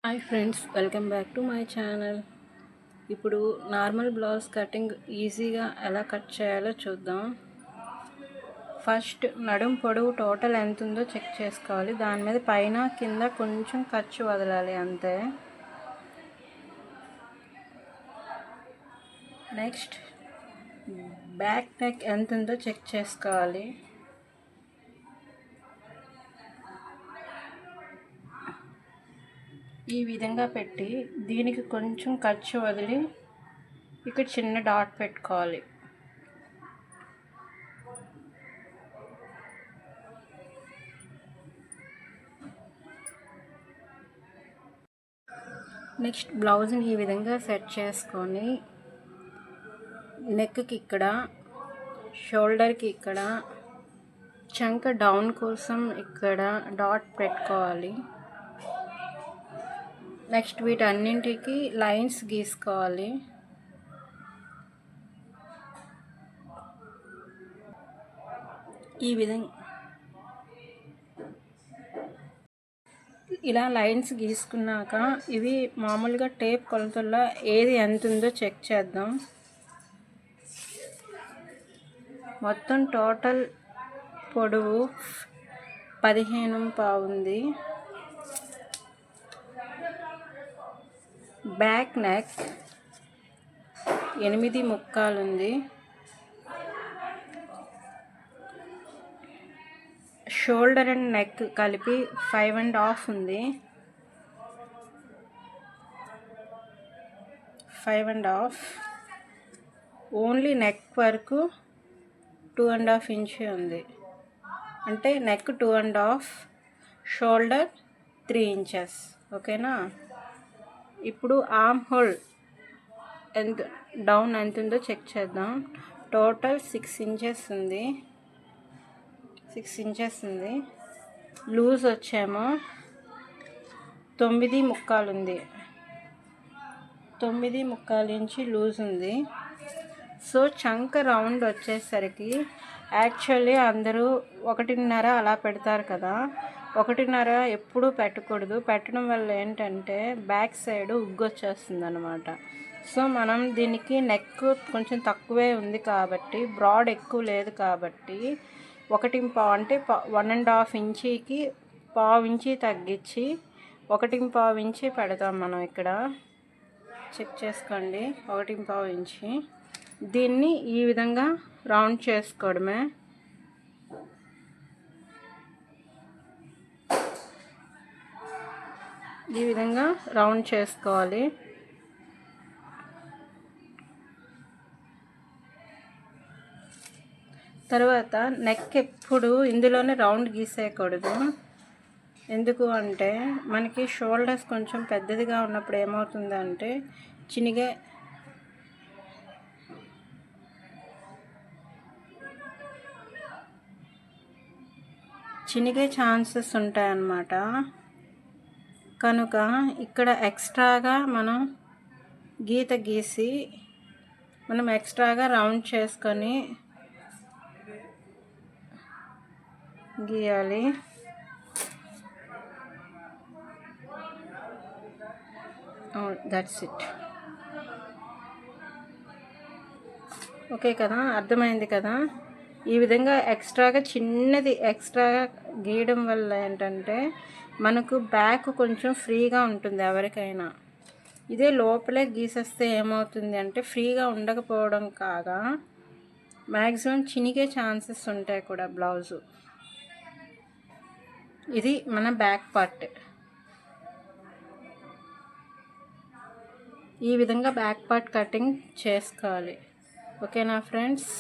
Hi friends, welcome back to my channel. ఇప్పుడు normal blouse cutting ఈజీగా ఎలా cut చేయాలో చూద్దాం. ఫస్ట్ నడుం పొడవు టోటల్ ఎంత ఉందో చెక్ చేసుకోవాలి. దాని మీద పైన కింద కొంచెం ఖర్చు వదలాలి అంతే. నెక్స్ట్ బ్యాక్ నెక్ ఎంత ఉందో చెక్ చేసుకోవాలి. ఈ విధంగా పెట్టి దీనికి కొంచెం ఖర్చు వదిలి ఇక్కడ చిన్న డాట్ పెట్టుకోవాలి. నెక్స్ట్ బ్లౌజ్ని ఈ విధంగా సెట్ చేసుకొని నెక్కి ఇక్కడ, షోల్డర్కి ఇక్కడ, చంక డౌన్ కోసం ఇక్కడ డాట్ పెట్టుకోవాలి. నెక్స్ట్ వీటన్నింటికి లైన్స్ గీసుకోవాలి. ఈ విధంగా ఇలా లైన్స్ గీసుకున్నాక ఇవి మామూలుగా టేప్ కొలతల్లో ఏది ఎంత ఉందో చెక్ చేద్దాం. మొత్తం టోటల్ పొడవు 15.5 ఉంది. బ్యాక్ నెక్ 8.75 ఉంది. షోల్డర్ అండ్ నెక్ కలిపి 5.5 ఉంది. 5.5 ఓన్లీ నెక్ వరకు 2.5 ఇంచ్ ఉంది. అంటే నెక్ 2.5, షోల్డర్ 3 ఇంచెస్. ఓకేనా? ఇప్పుడు ఆర్మ్ హోల్ ఎంత డౌన్ ఎంత ఉందో చెక్ చేద్దాం. టోటల్ 6 ఇంచెస్ ఉంది. 6 ఇంచెస్ ఉంది. లూజ్ వచ్చేమో 9.75 ఉంది. 9.75 ఇంచి లూజ్ ఉంది. సో చంక రౌండ్ వచ్చేసరికి యాక్చువల్లీ అందరూ 1.5 అలా పెడతారు కదా. 1.5 ఎప్పుడూ పెట్టకూడదు. పెట్టడం వల్ల ఏంటంటే బ్యాక్ సైడ్ ఉగ్గొచ్చేస్తుంది అన్నమాట. సో మనం దీనికి నెక్ కొంచెం తక్కువే ఉంది కాబట్టి, బ్రాడ్ ఎక్కువ లేదు కాబట్టి 1.5 అంటే 1.5 ఇంచీకి 1/2 ఇంచి తగ్గించి 1.5 ఇంచి పెడతాం మనం. ఇక్కడ చెక్ చేసుకోండి, 1.5 ఇంచి. దీన్ని ఈ విధంగా రౌండ్ చేసుకోవడమే. ఈ విధంగా రౌండ్ చేసుకోవాలి. తర్వాత నెక్ ఎప్పుడు ఇందులోనే రౌండ్ గీసేయకూడదు. ఎందుకు అంటే మనకి షోల్డర్స్ కొంచెం పెద్దదిగా ఉన్నప్పుడు ఏమవుతుందంటే చినిగే ఛాన్సెస్ ఉంటాయన్నమాట. కనుక ఇక్కడ ఎక్స్ట్రాగా మనం గీత గీసి మనం ఎక్స్ట్రాగా రౌండ్ చేసుకొని గీయాలి. That's it. ఓకే కదా, అర్థమైంది కదా. ఈ విధంగా ఎక్స్ట్రాగా చిన్నది ఎక్స్ట్రాగా గీయడం వల్ల ఏంటంటే మనకు బ్యాక్ కొంచెం ఫ్రీగా ఉంటుంది ఎవరికైనా. ఇదే లోపలే గీసేస్తే ఏమవుతుంది అంటే ఫ్రీగా ఉండకపోవడం కాగా మ్యాక్సిమం చినిగే ఛాన్సెస్ ఉంటాయి కూడా బ్లౌజు. ఇది మన బ్యాక్ పార్ట్. ఈ విధంగా బ్యాక్ పార్ట్ కటింగ్ చేసుకోవాలి. ఓకేనా ఫ్రెండ్స్?